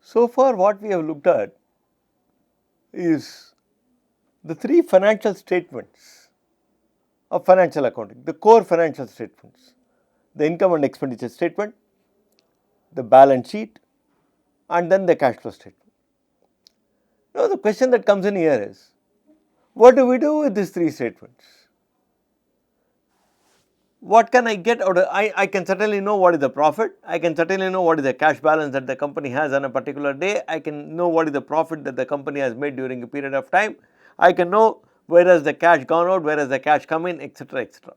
So far what we have looked at is the three financial statements of financial accounting, the core financial statements, the income and expenditure statement, the balance sheet, and then the cash flow statement. Now the question that comes in here is, what do we do with these three statements? What can I get out of I can certainly know what is the profit, I can certainly know what is the cash balance that the company has on a particular day, I can know what is the profit that the company has made during a period of time, I can know where has the cash gone out, where has the cash come in, etc., etc.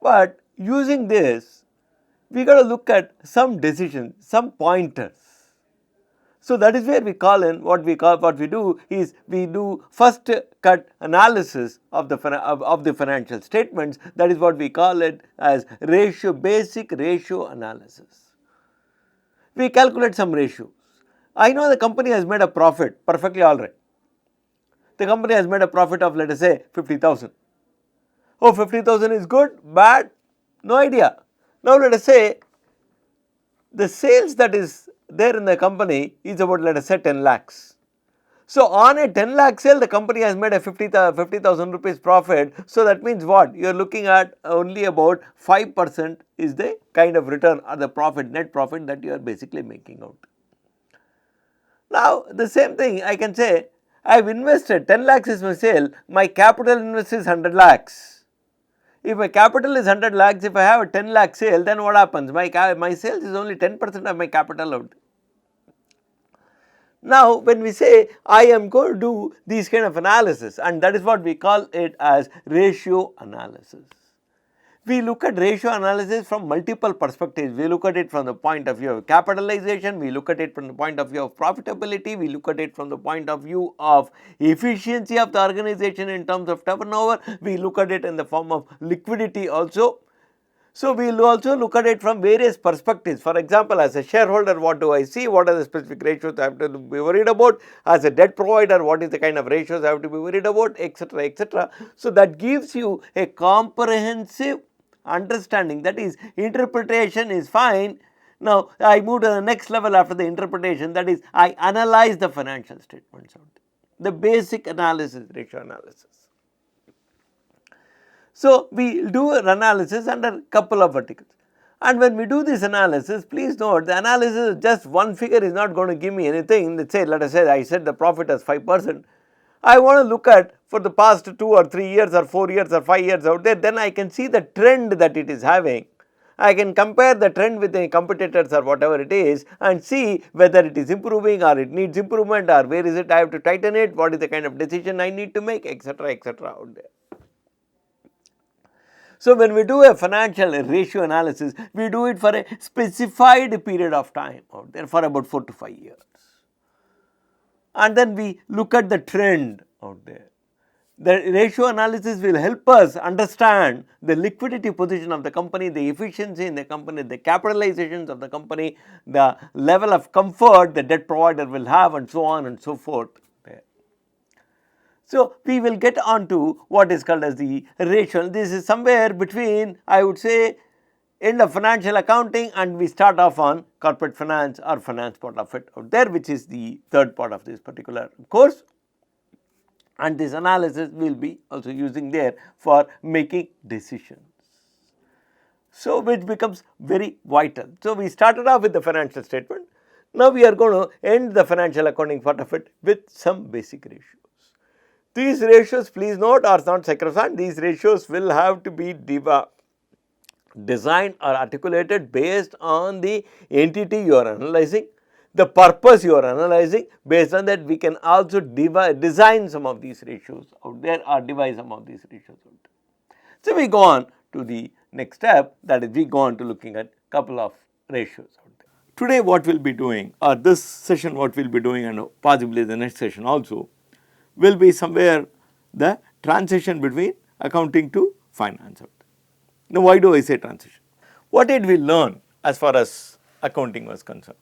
But using this, we got to look at some decisions, some pointers. So that is where we call in what we do is we do first cut analysis of the financial statements. That is what we call it as basic ratio analysis. We calculate some ratios. I know the company has made a profit, perfectly all right. The company has made a profit of, let us say, 50,000. Oh, 50,000 is good, bad, no idea. Now let us say the sales that is there in the company is about, let us say, 10 lakhs. So on a 10 lakh sale, the company has made a 50,000 rupees profit. So that means what? You are looking at only about 5% is the kind of return or the profit, net profit that you are basically making out. Now the same thing I can say, I have invested 10 lakhs is my sale, my capital invest is 100 lakhs. If my capital is 100 lakhs, if I have a 10 lakh sale, then what happens? My sales is only 10% of my capital out. Now when we say I am going to do these kind of analysis, and that is what we call it as ratio analysis. We look at ratio analysis from multiple perspectives. We look at it from the point of view of capitalization, we look at it from the point of view of profitability, we look at it from the point of view of efficiency of the organization in terms of turnover, we look at it in the form of liquidity also. So we will also look at it from various perspectives. For example, as a shareholder, what do I see? What are the specific ratios I have to be worried about? As a debt provider, what is the kind of ratios I have to be worried about, etc., etc. So that gives you a comprehensive understanding. That is, interpretation is fine. Now I move to the next level after the interpretation, that is, I analyze the financial statements out there. The basic analysis, ratio analysis. So we do an analysis under a couple of verticals. And when we do this analysis, please note the analysis of just one figure is not going to give me anything. Let's say, let us say I said the profit as 5%. I want to look at for the past 2 or 3 years or 4 years or 5 years out there, then I can see the trend that it is having. I can compare the trend with the competitors or whatever it is and see whether it is improving or it needs improvement or where is it I have to tighten it, what is the kind of decision I need to make, etc., etc. out there. So when we do a financial ratio analysis, we do it for a specified period of time out there for about 4 to 5 years. And then we look at the trend out there. The ratio analysis will help us understand the liquidity position of the company, the efficiency in the company, the capitalizations of the company, the level of comfort the debt provider will have, and so on and so forth. So we will get on to what is called as the ratio. This is somewhere between, I would say, end of financial accounting and we start off on corporate finance or finance part of it out there, which is the third part of this particular course. And this analysis we will be also using there for making decisions. So which becomes very vital. So we started off with the financial statement. Now we are going to end the financial accounting part of it with some basic ratios. These ratios, please note, are not sacrosanct. These ratios will have to be designed or articulated based on the entity you are analyzing, the purpose you are analyzing. Based on that, we can also design some of these ratios out there or devise some of these ratios out there. So we go on to the next step, that is, we go on to looking at couple of ratios out there. Today what we will be doing, or this session what we will be doing, and possibly the next session also, will be somewhere the transition between accounting to finance. Now why do I say transition? What did we learn as far as accounting was concerned?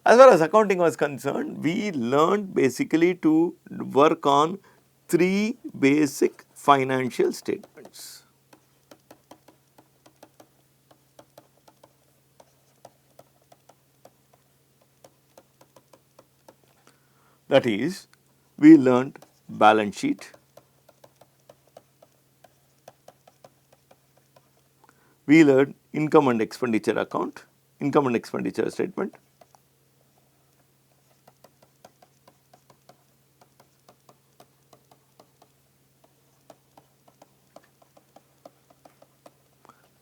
As far as accounting was concerned, we learned basically to work on 3 basic financial statements. That is, we learned balance sheet, we learned income and expenditure account, income and expenditure statement,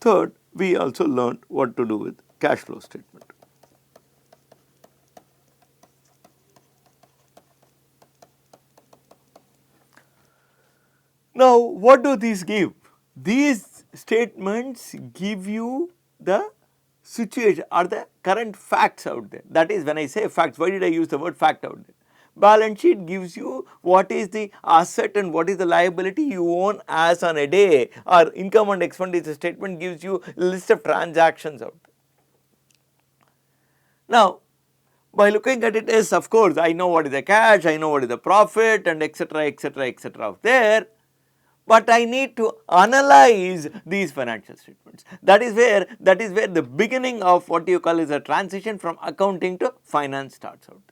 third, we also learned what to do with cash flow statement. Now, what do these give? These statements give you the situation or the current facts out there. That is, when I say facts, why did I use the word fact out there? Balance sheet gives you what is the asset and what is the liability you own as on a day, or income and expenditure statement gives you a list of transactions out there. Now, by looking at it is, of course, I know what is the cash, I know what is the profit and etc., etc., etc. out there. But I need to analyze these financial statements. That is where the beginning of what you call is a transition from accounting to finance starts out.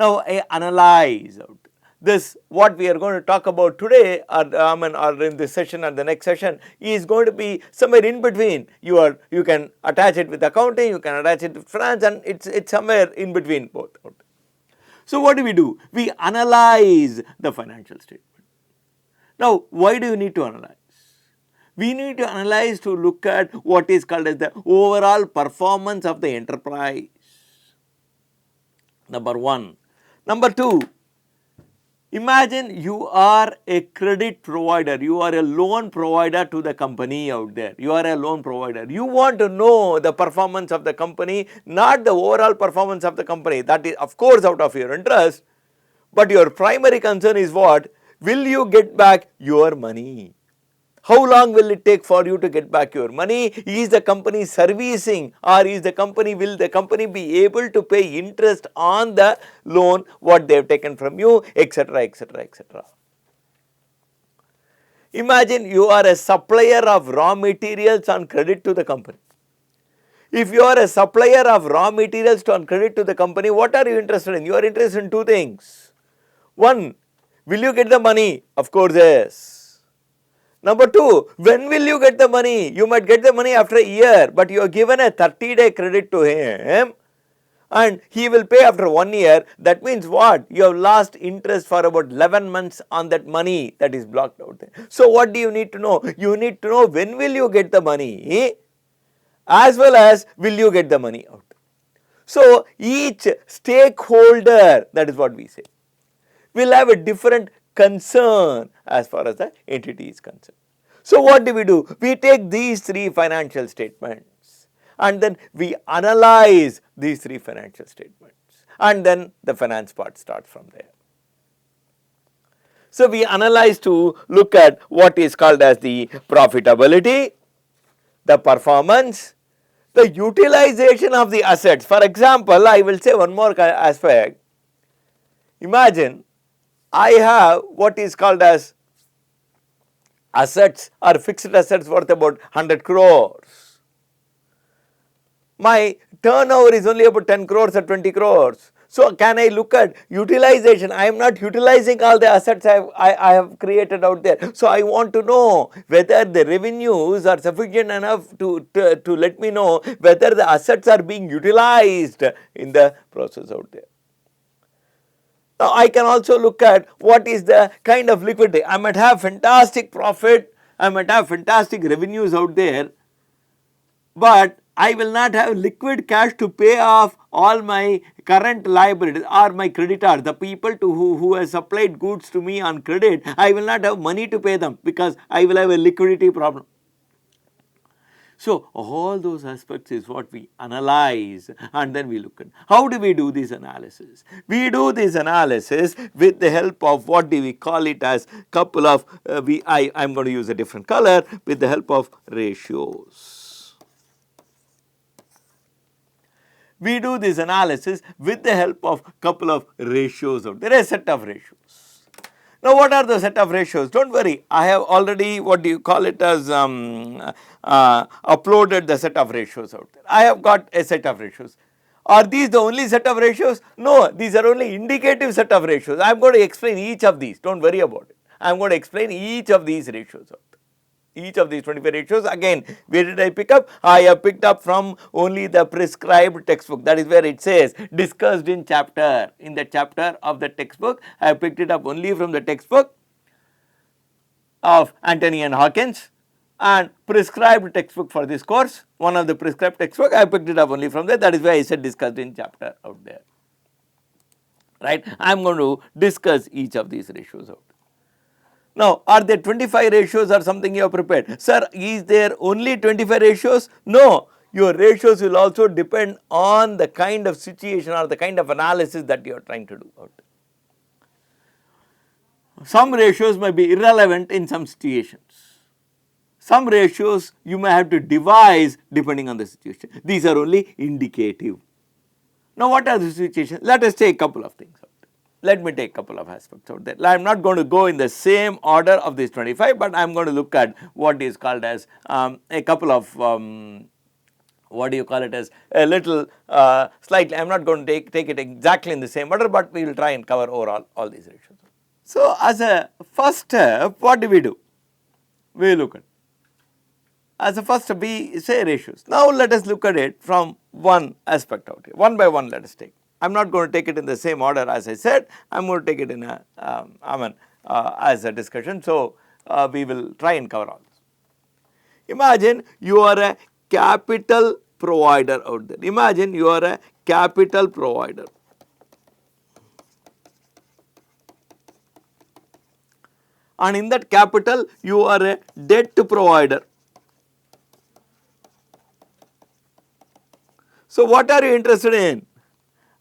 Now, I analyze out this. What we are going to talk about today, or in this session or the next session, is going to be somewhere in between. You can attach it with accounting, you can attach it with finance, and it's somewhere in between both. So what do? We analyze the financial statement. Now, why do you need to analyze? We need to analyze to look at what is called as the overall performance of the enterprise. Number one. Number two, imagine you are a credit provider, you are a loan provider to the company out there, you are a loan provider. You want to know the performance of the company, not the overall performance of the company. That is, of course, out of your interest, but your primary concern is what? Will you get back your money? How long will it take for you to get back your money? Is the company servicing, or will the company be able to pay interest on the loan what they have taken from you, etc., etc., etc. Imagine you are a supplier of raw materials on credit to the company. If you are a supplier of raw materials on credit to the company, what are you interested in? You are interested in two things. One, will you get the money? Of course, yes. Number two, when will you get the money? You might get the money after a year, but you are given a 30-day credit to him and he will pay after 1 year. That means what? You have lost interest for about 11 months on that money that is blocked out there. So what do you need to know? You need to know when will you get the money, as well as will you get the money out. So each stakeholder, that is what we say, will have a different concern as far as the entity is concerned. So what do? We take these three financial statements and then we analyze these three financial statements, and then the finance part starts from there. So we analyze to look at what is called as the profitability, the performance, the utilization of the assets. For example, I will say one more aspect. Imagine I have what is called as assets or fixed assets worth about 100 crores. My turnover is only about 10 crores or 20 crores. So can I look at utilization? I am not utilizing all the assets I have created out there. So I want to know whether the revenues are sufficient enough to let me know whether the assets are being utilized in the process out there. Now, I can also look at what is the kind of liquidity. I might have fantastic profit, I might have fantastic revenues out there, but I will not have liquid cash to pay off all my current liabilities or my creditors, the people who have supplied goods to me on credit. I will not have money to pay them because I will have a liquidity problem. So all those aspects is what we analyze, and then we look at how do we do this analysis. We do this analysis with the help of what do we call it as couple of I am going to use a different color, with the help of ratios. We do this analysis with the help of couple of ratios. There are a set of ratios. Now, what are the set of ratios? Don't worry, I have already what do you call it as uploaded the set of ratios out there. I have got a set of ratios. Are these the only set of ratios? No, these are only indicative set of ratios. I am going to explain each of these, do not worry about it. I am going to explain each of these ratios. Each of these 25 ratios, again, where did I pick up? I have picked up from only the prescribed textbook. That is where it says discussed in chapter. In the chapter of the textbook, I have picked it up only from the textbook of Anthony and Hawkins, and prescribed textbook for this course. One of the prescribed textbook, I picked it up only from there. That is why I said discussed in chapter out there. Right? I am going to discuss each of these ratios out. Now, are there 25 ratios or something you have prepared? Sir, is there only 25 ratios? No, your ratios will also depend on the kind of situation or the kind of analysis that you are trying to do out. Some ratios may be irrelevant in some situations. Some ratios you may have to devise depending on the situation. These are only indicative. Now, what are the situations? Let us take a couple of things out. Let me take a couple of aspects out there. I am not going to go in the same order of these 25, but I am going to look at what is called as a couple of what do you call it as a little slightly. I am not going to take it exactly in the same order, but we will try and cover overall all these ratios. So, as a first step, what do? We look at, as a first step, we say ratios. Now, let us look at it from one aspect out here. One by one, let us take. I am not going to take it in the same order as I said. I am going to take it in a as a discussion. So, we will try and cover all this. Imagine you are a capital provider out there. Imagine you are a capital provider. And in that capital, you are a debt provider. So, what are you interested in?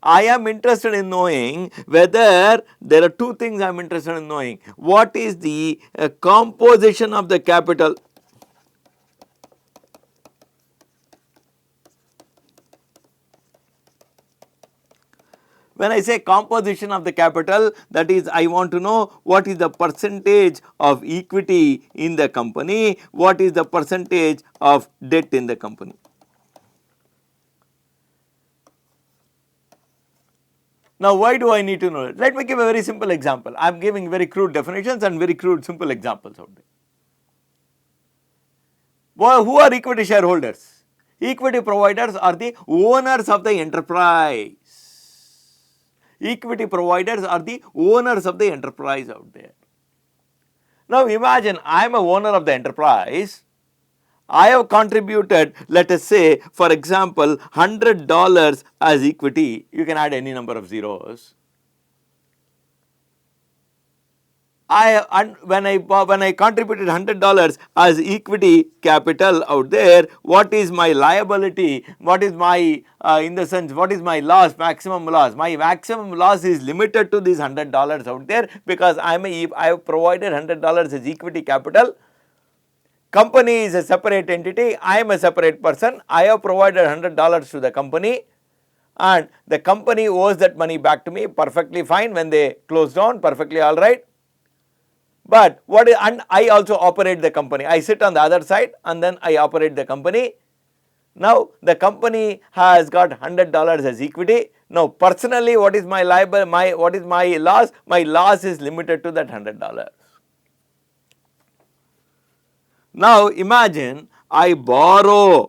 I am interested in knowing whether there are two things I am interested in knowing. What is the composition of the capital? When I say composition of the capital, that is, I want to know what is the percentage of equity in the company, what is the percentage of debt in the company. Now, why do I need to know it? Let me give a very simple example. I am giving very crude definitions and very crude simple examples out there. Well, who are equity shareholders? Equity providers are the owners of the enterprise. Equity providers are the owners of the enterprise out there. Now, imagine I am a owner of the enterprise. I have contributed, let us say, for example, $100 as equity. You can add any number of zeros. When I contributed $100 as equity capital out there, what is my liability? What is my in the sense, what is my loss, maximum loss? My maximum loss is limited to this $100 out there, because I have provided $100 as equity capital. Company is a separate entity, I am a separate person, I have provided $100 to the company, and the company owes that money back to me, perfectly fine. When they close down, perfectly all right. But and I also operate the company. I sit on the other side and then I operate the company. Now, the company has got $100 as equity. Now, personally, what is my what is my loss? My loss is limited to that $100. Now, imagine I borrow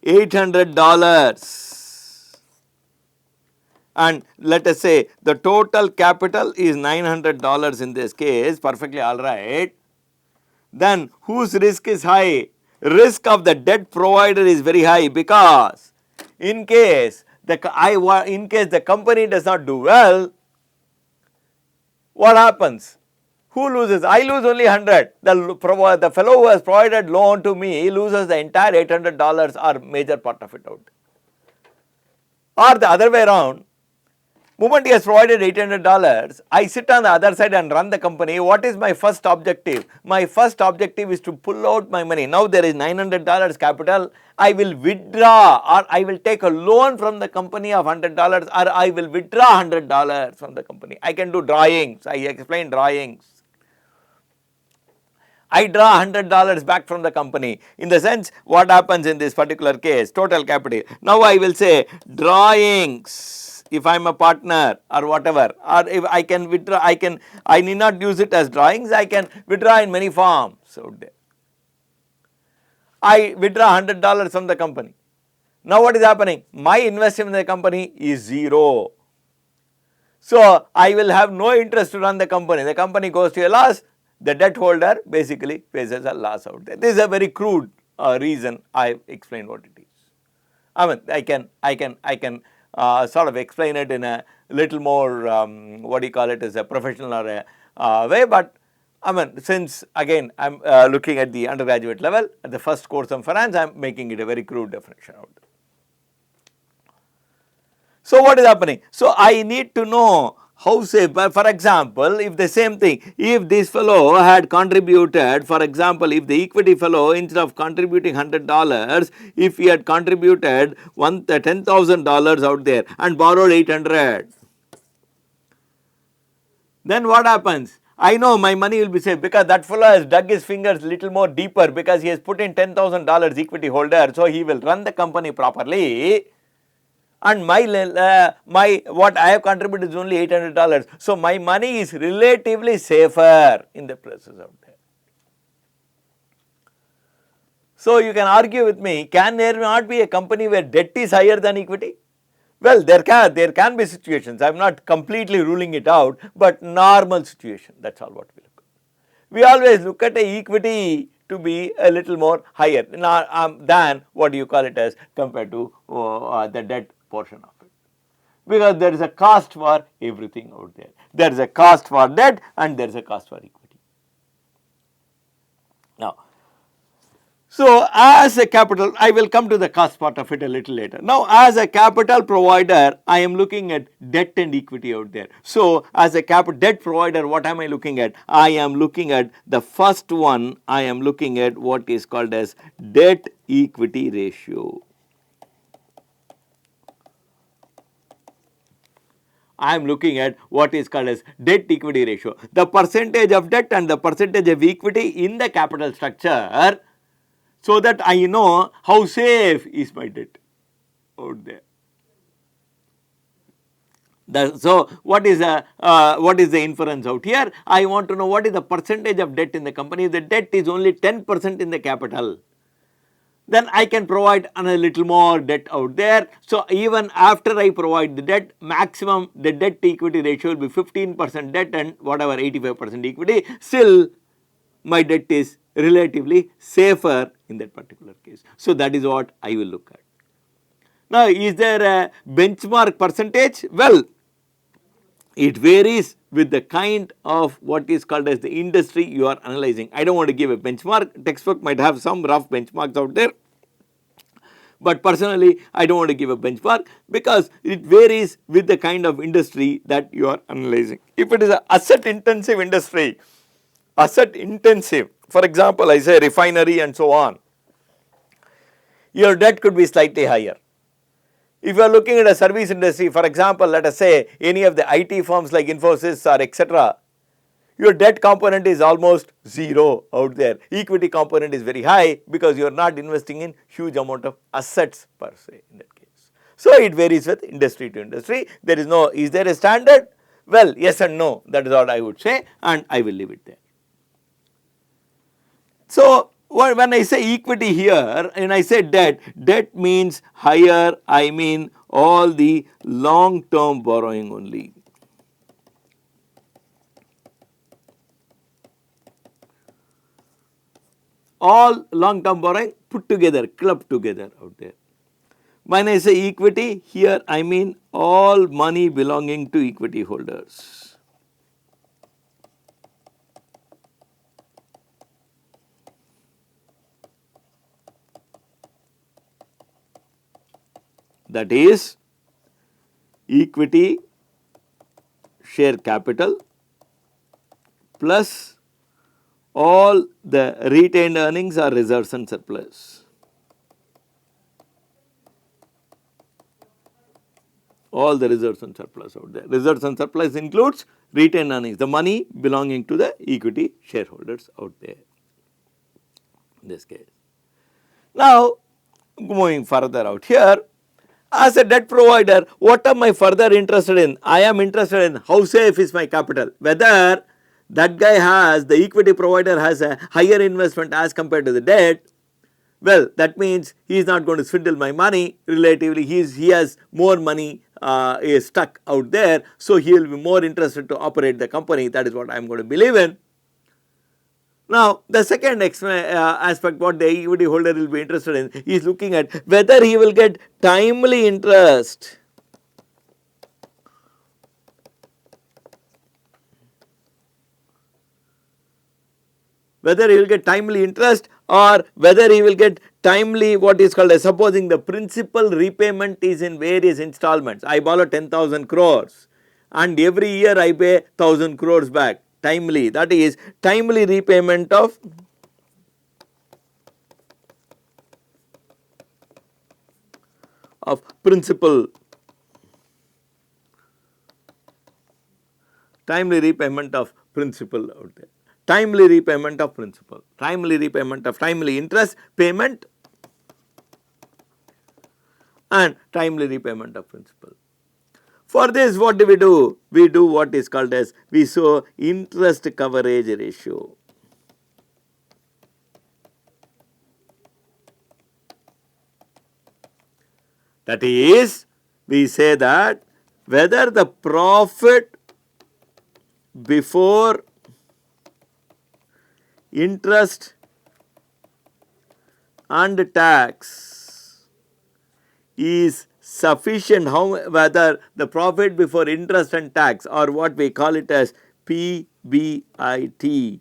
$800, and let us say the total capital is $900 in this case, perfectly all right. Then whose risk is high? Risk of the debt provider is very high, because in case the company does not do well, what happens? Who loses? I lose only 100. The fellow who has provided loan to me, he loses the entire $800 or major part of it out. Or the other way around, moment he has provided $800, I sit on the other side and run the company. What is my first objective? My first objective is to pull out my money. Now there is $900 capital. I will withdraw, or I will take a loan from the company of $100, or I will withdraw $100 from the company. I can do drawings. I explain drawings. I draw $100 back from the company. In the sense, what happens in this particular case, total capital. Now I will say drawings, if I am a partner or whatever, or if I can withdraw, I need not use it as drawings, I can withdraw in many forms. So I withdraw $100 from the company. Now what is happening? My investment in the company is 0. So I will have no interest to run the company goes to a loss, the debt holder basically faces a loss out there. This is a very crude reason I explained what it is. I mean I can sort of explain it in a little more what do you call it, as a professional or a way, but I mean since again I am looking at the undergraduate level at the first course on finance, I am making it a very crude definition out there. So what is happening? So I need to know how say, for example, if the same thing, if this fellow had contributed, for example, if the equity fellow instead of contributing $100, if he had contributed $10,000 out there and borrowed 800, then what happens? I know my money will be safe because that fellow has dug his fingers little more deeper because he has put in $10,000 equity holder, so he will run the company properly. And my what I have contributed is only $800. So my money is relatively safer in the process out there. So you can argue with me, can there not be a company where debt is higher than equity? Well, there can be situations. I am not completely ruling it out, but normal situation, that is all what we look at. We always look at a equity to be a little more higher than what you call it as compared to the debt portion of it, because there is a cost for everything out there. There is a cost for debt and there is a cost for equity. Now, so as a capital, I will come to the cost part of it a little later. Now, as a capital provider, I am looking at debt and equity out there. So, as a debt provider, what am I looking at? I am looking at the first one, I am looking at what is called as debt equity ratio. I am looking at what is called as debt equity ratio, the percentage of debt and the percentage of equity in the capital structure, so that I know how safe is my debt out there. So what is the inference out here? I want to know what is the percentage of debt in the company. If the debt is only 10% in the capital, then I can provide a little more debt out there. So even after I provide the debt, maximum the debt to equity ratio will be 15% debt and whatever 85% equity, still my debt is relatively safer in that particular case. So that is what I will look at. Now is there a benchmark percentage? Well, it varies with the kind of what is called as the industry you are analyzing. I do not want to give a benchmark, textbook might have some rough benchmarks out there, but personally I do not want to give a benchmark because it varies with the kind of industry that you are analyzing. If it is an asset intensive industry, asset intensive, for example I say refinery and so on, your debt could be slightly higher. If you are looking at a service industry, for example, let us say any of the IT firms like Infosys or etc., your debt component is almost 0 out there. Equity component is very high because you are not investing in huge amount of assets per se in that case. So it varies with industry to industry. There is no, is there a standard? Well, yes and no, that is what I would say, and I will leave it there. So when I say equity here and I say debt, debt means higher, I mean all the long term borrowing only. All long term borrowing put together, clubbed together out there. When I say equity, here I mean all money belonging to equity holders. That is equity share capital plus all the retained earnings or reserves and surplus. All the reserves and surplus out there. Reserves and surplus includes retained earnings, the money belonging to the equity shareholders out there. in this case. Now, moving further out here, as a debt provider, what am I further interested in? I am interested in how safe is my capital, whether that guy has, the equity provider has a higher investment as compared to the debt. Well, that means he is not going to swindle my money relatively, he has more money is stuck out there, so he will be more interested to operate the company. That is what I am going to believe in. Now, the second aspect what the equity holder will be interested in is looking at whether he will get timely interest. Whether he will get timely interest or whether he will get timely what is called as, supposing the principal repayment is in various installments. I borrow 10,000 crores and every year I pay 1,000 crores back timely, that is timely repayment of principal, timely repayment of principal out there, timely repayment of principal, timely repayment of timely interest payment and timely repayment of principal. For this, what do? We do what is called as, we show interest coverage ratio. That is, we say that whether the profit before interest and tax is sufficient, whether the profit before interest and tax, or what we call it as PBIT.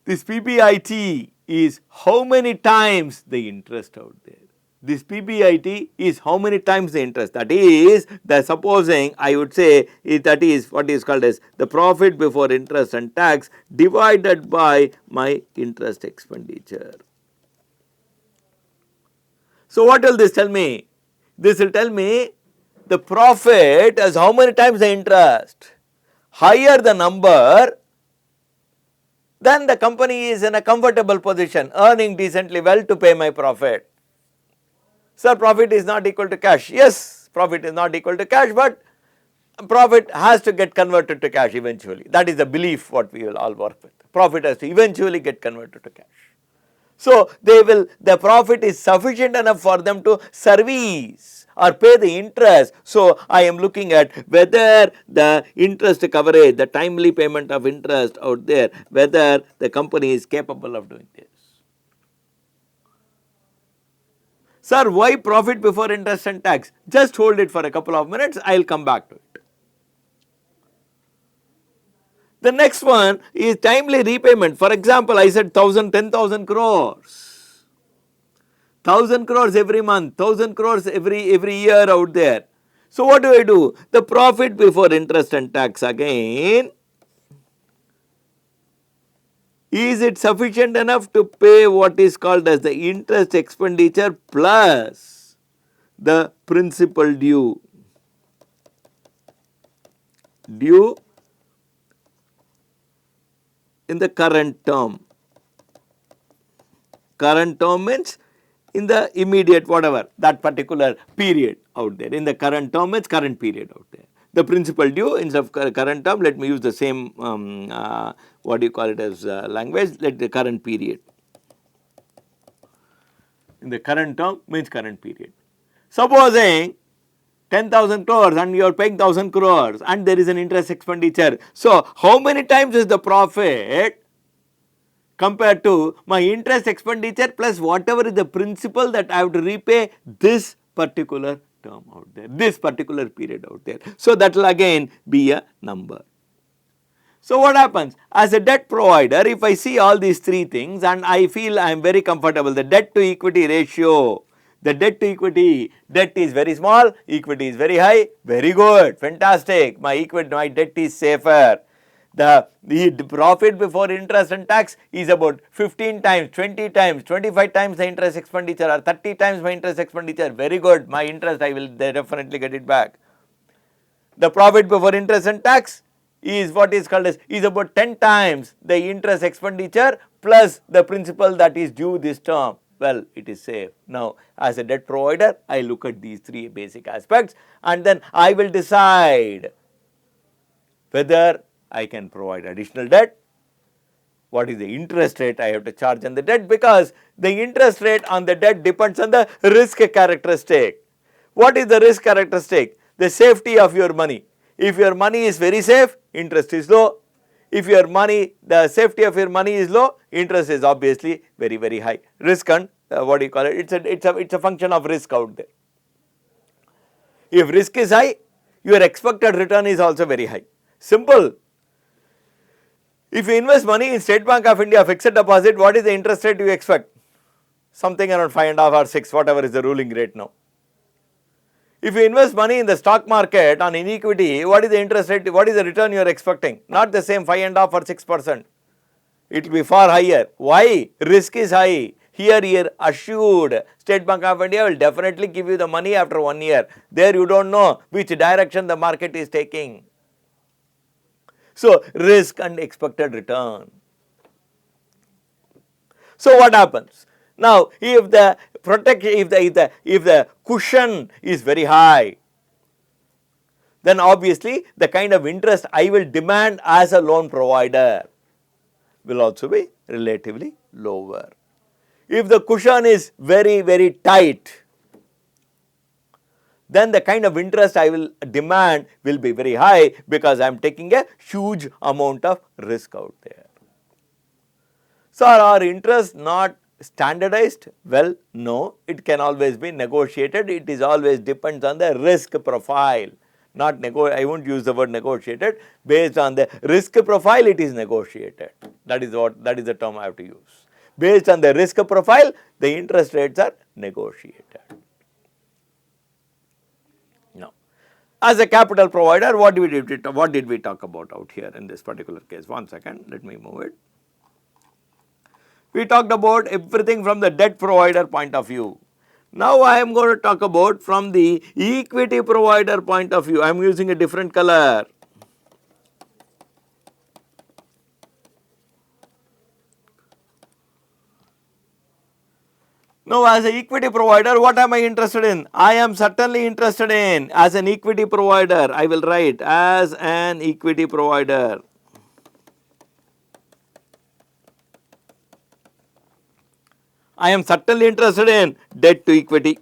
This PBIT is how many times the interest out there. This PBIT is how many times the interest, that is, supposing I would say that is what is called as the profit before interest and tax divided by my interest expenditure. So, what will this tell me? This will tell me the profit as how many times the interest. Higher the number, then the company is in a comfortable position, earning decently well to pay my profit. Sir, profit is not equal to cash. Yes, profit is not equal to cash, but profit has to get converted to cash eventually. That is the belief what we will all work with. Profit has to eventually get converted to cash. So, the profit is sufficient enough for them to service or pay the interest. So, I am looking at whether the interest coverage, the timely payment of interest out there, whether the company is capable of doing this. Sir, why profit before interest and tax? Just hold it for a couple of minutes, I will come back to it. The next one is timely repayment. For example, I said 10,000 crores. 1,000 crores every month, 1,000 crores every year out there. So, what do? The profit before interest and tax again, is it sufficient enough to pay what is called as the interest expenditure plus the principal due? Due in the current term. Current term means in the immediate whatever, that particular period out there. In the current term means current period out there. The principal due instead of current term, let me use the same what do you call it as language, let the current period. In the current term means current period. Supposing 10,000 crores and you are paying 1,000 crores and there is an interest expenditure. So, how many times is the profit compared to my interest expenditure plus whatever is the principal that I have to repay this particular term out there, this particular period out there. So, that will again be a number. So, what happens? As a debt provider, if I see all these three things and I feel I am very comfortable, the debt to equity ratio, the debt to equity, debt is very small, equity is very high, very good, fantastic, my debt is safer. The profit before interest and tax is about 15 times, 20 times, 25 times the interest expenditure or 30 times my interest expenditure, very good, my interest I will definitely get it back. The profit before interest and tax is what is called as, is about 10 times the interest expenditure plus the principal that is due this term, well, it is safe. Now, as a debt provider, I look at these three basic aspects and then I will decide whether I can provide additional debt, what is the interest rate I have to charge on the debt, because the interest rate on the debt depends on the risk characteristic. What is the risk characteristic? The safety of your money. If your money is very safe, interest is low. If your money, the safety of your money is low, interest is obviously very, very high. Risk and what do you call it? It's a function of risk out there. If risk is high, your expected return is also very high. Simple. If you invest money in State Bank of India fixed deposit, what is the interest rate you expect? Something around 5.5 or 6, whatever is the ruling rate now. If you invest money in the stock market on an equity, what is the interest rate, what is the return you are expecting? Not the same 5.5 or 6%. It will be far higher. Why? Risk is high. Here you are assured State Bank of India will definitely give you the money after 1 year. There you don't know which direction the market is taking. So, risk and expected return. So, what happens? Now, if the cushion is very high, then obviously the kind of interest I will demand as a loan provider will also be relatively lower. If the cushion is very, very tight, then the kind of interest I will demand will be very high, because I am taking a huge amount of risk out there. So, are our interests not standardized? Well, no, it can always be negotiated. It is always depends on the risk profile. Not I won't use the word negotiated. Based on the risk profile, it is negotiated. That is the term I have to use. Based on the risk profile, the interest rates are negotiated. Now, as a capital provider, what did we talk about out here in this particular case? 1 second, let me move it. We talked about everything from the debt provider point of view. Now, I am going to talk about from the equity provider point of view. I am using a different color. Now, as an equity provider, what am I interested in? I am certainly interested in, as an equity provider, I will write as an equity provider. I am certainly interested in debt to equity.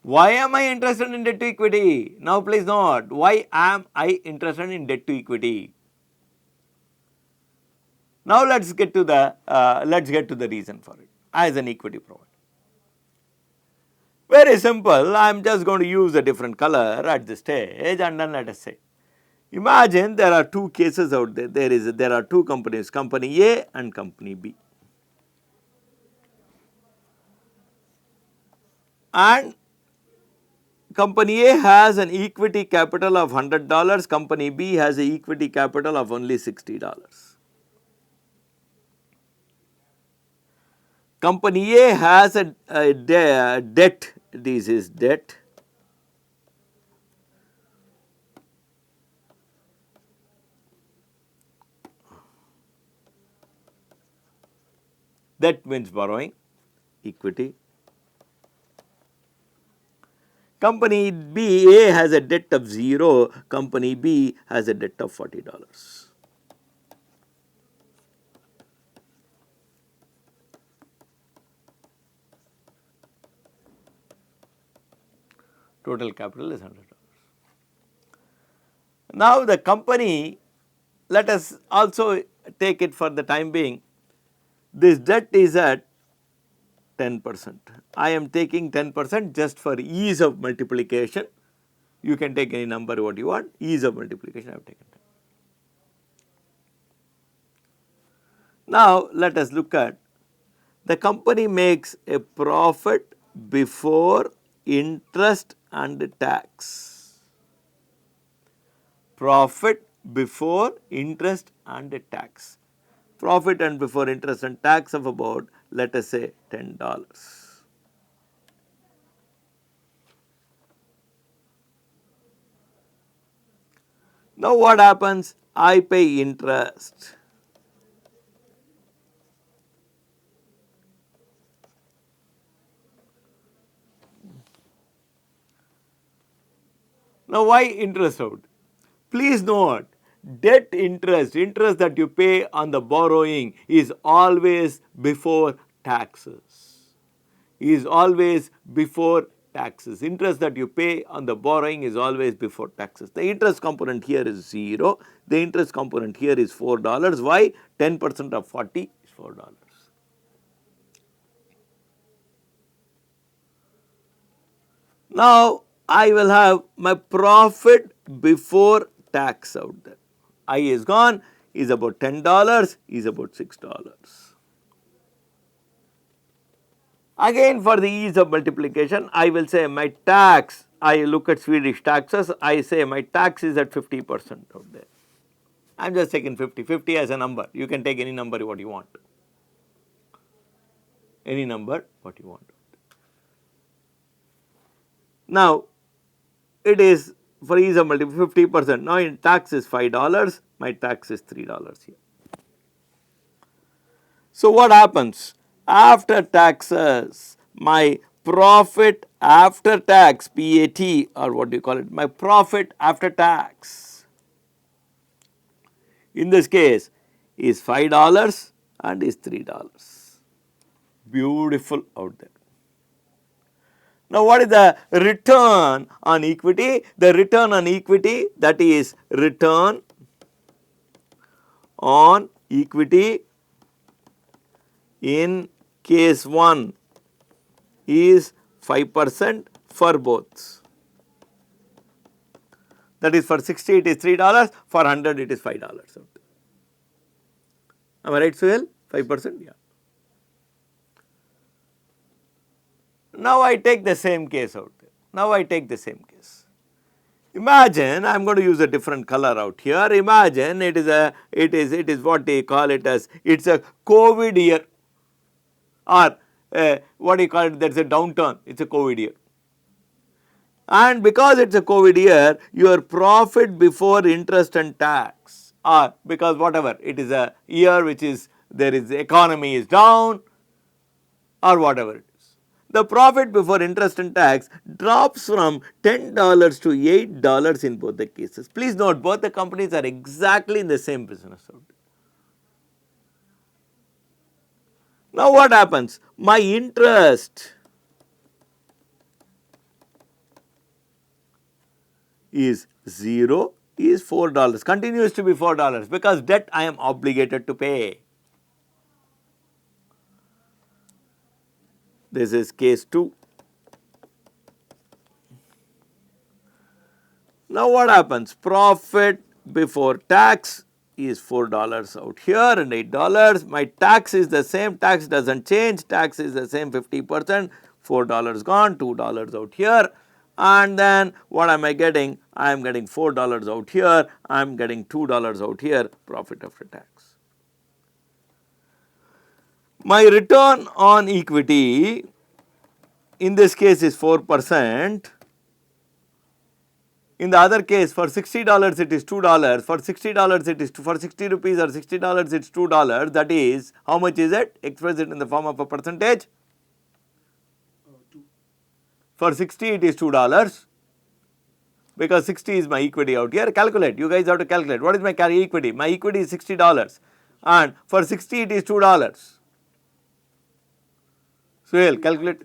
Why am I interested in debt to equity? Now, please note, why am I interested in debt to equity? Now, let us get to the reason for it as an equity provider. Very simple. I am just going to use a different color at this stage, and then let us say, imagine there are two cases out there. There are two companies, company A and company B. And company A has an equity capital of $100, company B has an equity capital of only $60. Company A has a debt, this is debt, that means borrowing, equity. Company B, A has a debt of 0, company B has a debt of $40. Total capital is $100. Now, the company, let us also take it for the time being, this debt is at 10%. I am taking 10% just for ease of multiplication. You can take any number what you want, ease of multiplication I have taken 10. Now, let us look at the company makes a profit before interest and tax. Profit before interest and tax. Profit and before interest and tax of about, let us say, $10. Now, what happens? I pay interest. Now why interest out? Please note, debt interest, interest that you pay on the borrowing is always before taxes. Is always before taxes. Interest that you pay on the borrowing is always before taxes. The interest component here is 0. The interest component here is $4. Why? 10% of 40 is $4. Now I will have my profit before tax out there. I is gone, is about $10, is about $6. Again for the ease of multiplication, I will say my tax, I look at Swedish taxes, I say my tax is at 50% out there. I am just taking 50 as a number, you can take any number what you want, any number what you want. Now it is for ease of multiplication 50%, now in tax is $5, my tax is $3 here. So what happens? After taxes, my profit after tax, PAT, or what do you call it, my profit after tax, in this case is $5 and is $3. Beautiful out there. Now what is the return on equity? The return on equity, that is return on equity in case 1 is 5% for both. That is for 60 it is $3, for 100 it is $5. Am I right, Suhail? 5%? Yeah. Now I take the same case out there. Now I take the same case. Imagine I am going to use a different color out here. Imagine it is what they call it as, it's a COVID year, or what do you call it, there is a downturn, it is a COVID year. And because it is a COVID year, your profit before interest and tax, or because whatever, it is a year which is, there is, the economy is down, or whatever it is. The profit before interest and tax drops from $10 to $8 in both the cases. Please note, both the companies are exactly in the same business. Now what happens? My interest is 0, is $4, continues to be $4 because debt I am obligated to pay. This is case 2. Now what happens? Profit before tax is $4 out here and $8. My tax is the same, tax does not change, tax is the same 50%, $4 gone, $2 out here. And then what am I getting? I am getting $4 out here, I am getting $2 out here, profit after tax. My return on equity in this case is 4%. In the other case, for $60 it is $2, for $60 it is, for 60 rupees or $60 it is $2, that is, how much is it? Express it in the form of a percentage. 2. For 60 it is $2, because 60 is my equity out here. Calculate, you guys have to calculate, what is my equity? My equity is $60 and for 60 it is $2. Suhail, calculate.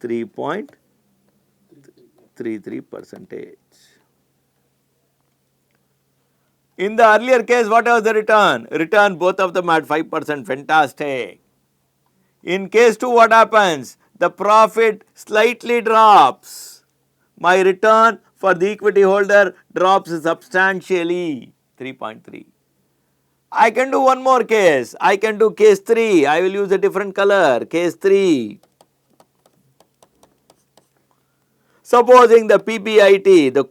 3.33%. In the earlier case, what was the return? Return both of them at 5%, fantastic. In case 2, what happens? The profit slightly drops. My return for the equity holder drops substantially, 3.3. I can do one more case. I can do case 3. I will use a different color. Case 3. Supposing the PBIT, the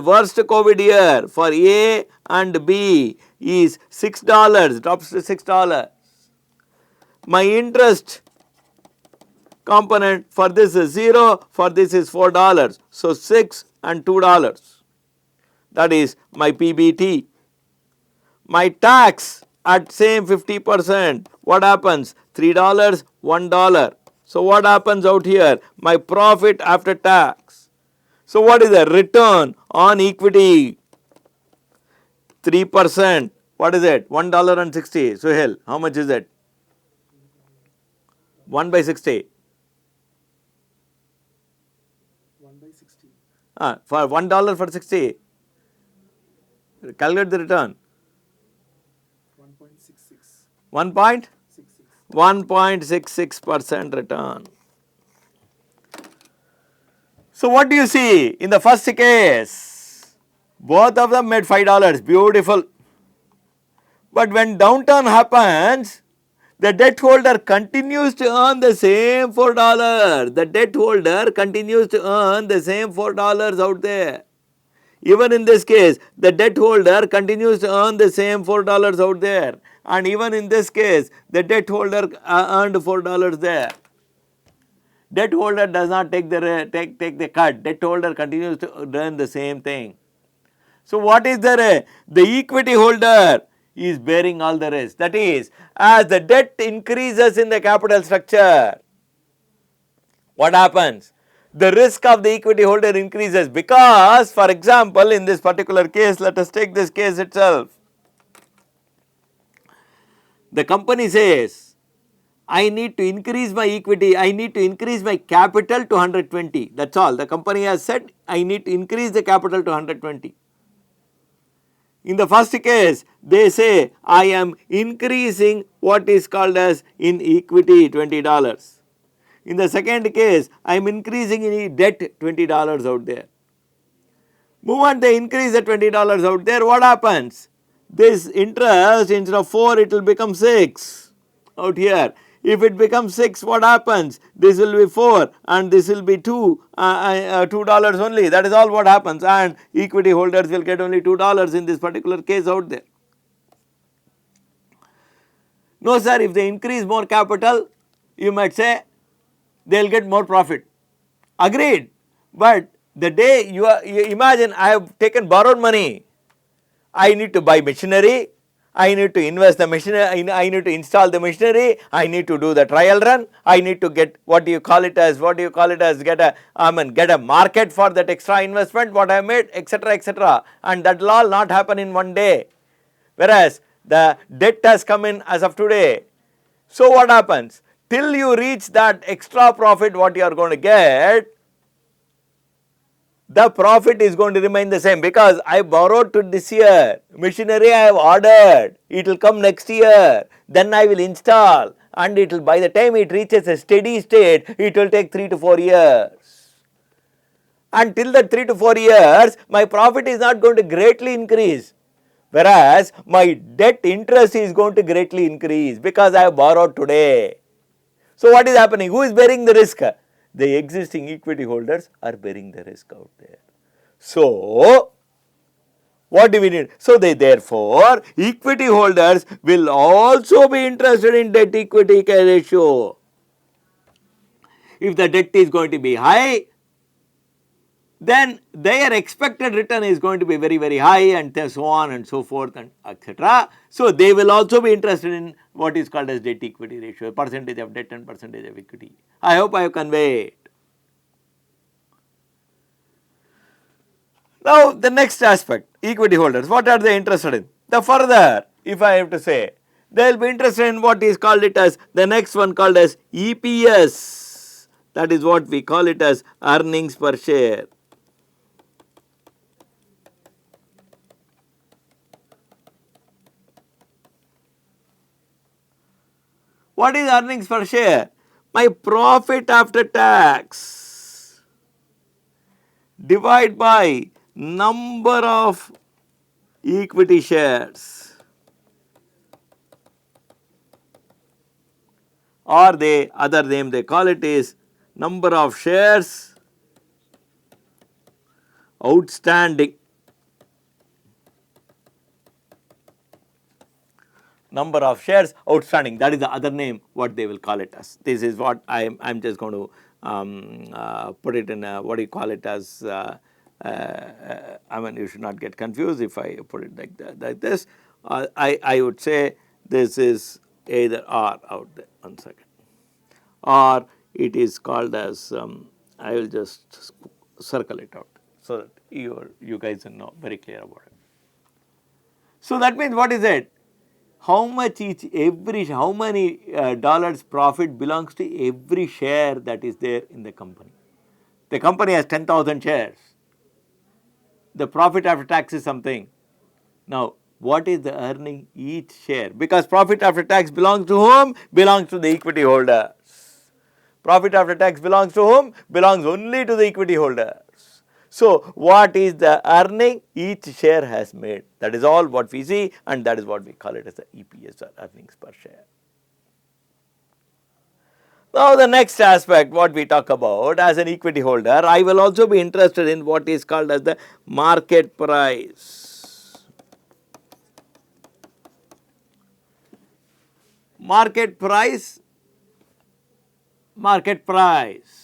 worst COVID year for A and B is $6, drops to $6. My interest component for this is 0, for this is $4. So 6 and $2. that is my PBT. My tax at same 50%, what happens? $3, $1. So what happens out here? My profit after tax. So what is the return on equity? 3%. What is it? $1.60. So hell, how much is it? 1 by 60. 1 by 60. For $1 for 60. Calculate the return. 1.66. 1.66% return. So what do you see in the first case? Both of them made $5, beautiful. But when downturn happens, the debt holder continues to earn the same $4. The debt holder continues to earn the same $4 out there. Even in this case, the debt holder continues to earn the same $4 out there. And even in this case, the debt holder earned $4 there. Debt holder does not take the cut. Debt holder continues to earn the same thing. So what is the equity holder is bearing all the risk. That is, as the debt increases in the capital structure, what happens? The risk of the equity holder increases because, for example, in this particular case, let us take this case itself. The company says, I need to increase my equity, I need to increase my capital to 120. That's all. The company has said, I need to increase the capital to 120. In the first case, they say, I am increasing what is called as in equity $20. In the second case, I am increasing in debt $20 out there. Moment they increase the $20 out there, what happens? This interest, instead of 4, it will become 6 out here. If it becomes 6, what happens? This will be 4 and this will be $2 only. That is all what happens, and equity holders will get only $2 in this particular case out there. No sir, if they increase more capital, you might say they will get more profit. Agreed. But the day you imagine I have taken borrowed money, I need to buy machinery, I need to invest the machinery, I need to install the machinery, I need to do the trial run, I need to get get a market for that extra investment what I have made, etc., etc. And that will all not happen in one day. Whereas the debt has come in as of today. So what happens? Till you reach that extra profit what you are going to get, the profit is going to remain the same because I borrowed to this year, machinery I have ordered, it will come next year, then I will install, and it will, by the time it reaches a steady state, it will take 3 to 4 years. Until that 3 to 4 years, my profit is not going to greatly increase, whereas my debt interest is going to greatly increase because I have borrowed today. So what is happening? Who is bearing the risk? The existing equity holders are bearing the risk out there. So what do we need? So therefore equity holders will also be interested in debt equity ratio. If the debt is going to be high, then their expected return is going to be very, very high, and so on and so forth and etc. So they will also be interested in what is called as debt equity ratio, percentage of debt and percentage of equity. I hope I have conveyed. Now the next aspect, equity holders, what are they interested in? The further, if I have to say, they will be interested in what is called it as, the next one called as EPS, that is what we call it as earnings per share. What is earnings per share? My profit after tax divide by number of equity shares, or the other name they call it is number of shares outstanding. Number of shares outstanding, that is the other name what they will call it as. This is what I am just going to put it in what do you call it as I mean, you should not get confused if I put it like that, like this. I would say this is either R out there, 1 second, or it is called as, I will just circle it out so that you guys will know very clear about it. So that means what is it? How much how many dollars profit belongs to every share that is there in the company. The company has 10,000 shares. The profit after tax is something. Now, what is the earning each share? Because profit after tax belongs to whom? Belongs to the equity holders. Profit after tax belongs to whom? Belongs only to the equity holders. So, what is the earning each share has made? That is all what we see, and that is what we call it as the EPS, or earnings per share. Now, the next aspect what we talk about as an equity holder, I will also be interested in what is called as the market price. Market price, market price.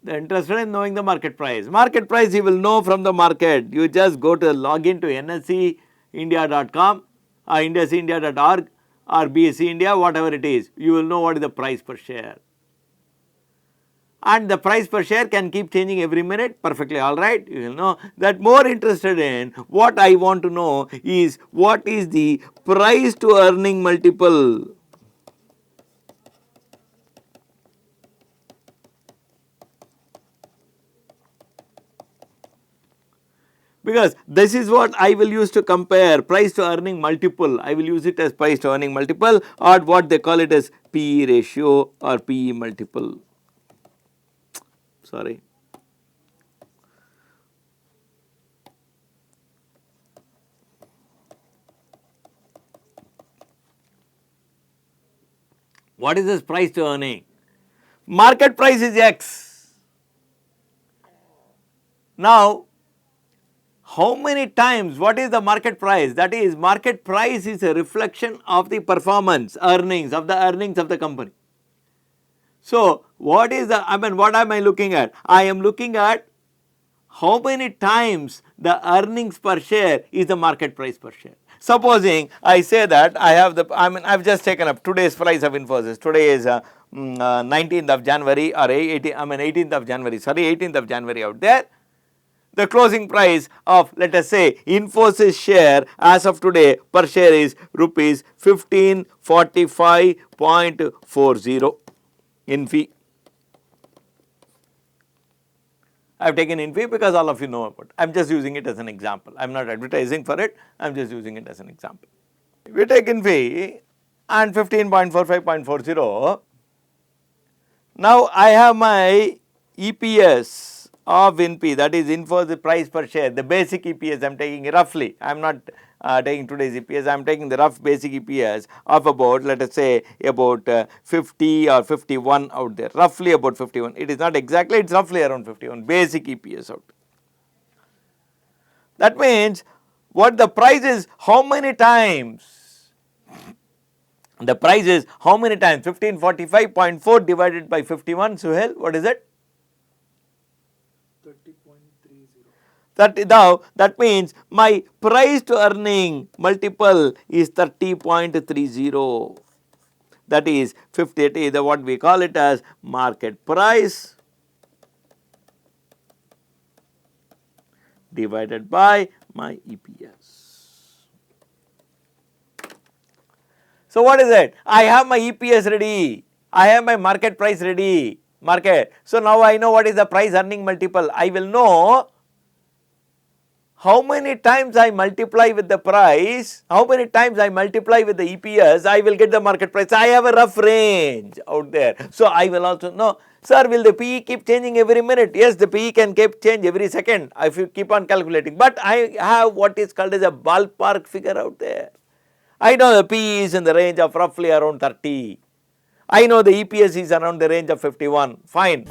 They are interested in knowing the market price. Market price you will know from the market. You just go to login to nscindia.com or indiasindia.org or BSE India, whatever it is. You will know what is the price per share. And the price per share can keep changing every minute, perfectly alright. You will know that. More interested in what I want to know is what is the price to earning multiple. Because this is what I will use to compare price to earning multiple. I will use it as price to earning multiple, or what they call it as PE ratio or PE multiple. Sorry. What is this price to earning? Market price is X. Now, how many times, what is the market price? That is, market price is a reflection of the performance, earnings of the company. So, what is the, what am I looking at? I am looking at how many times the earnings per share is the market price per share. Supposing I say that I have I've just taken up today's price of Infosys. Today is 19th of January or 18th of January, sorry, 18th of January out there. The closing price of, let us say, Infosys share as of today per share is rupees 1545.40 in fee. I have taken in fee because all of you know about it. I am just using it as an example. I am not advertising for it, I am just using it as an example. We take in fee and 15.45.40. Now, I have my EPS of INP, that is Infosys price per share, the basic EPS I am taking roughly. I am not taking today's EPS, I am taking the rough basic EPS of about, let us say, about 50 or 51 out there, roughly about 51. It is not exactly, it is roughly around 51 basic EPS out. That means what the price is, how many times? The price is how many times? 1545.4 divided by 51, Suhail, what is it? 30.30. That means my price to earning multiple is 30.30. That is 50, what we call it as market price divided by my EPS. So, what is it? I have my EPS ready, I have my market price ready, market. So, now I know what is the price earning multiple. I will know how many times I multiply with the price, how many times I multiply with the EPS, I will get the market price. I have a rough range out there. So, I will also know, sir, will the PE keep changing every minute? Yes, the PE can keep change every second if you keep on calculating, but I have what is called as a ballpark figure out there. I know the PE is in the range of roughly around 30. I know the EPS is around the range of 51, fine.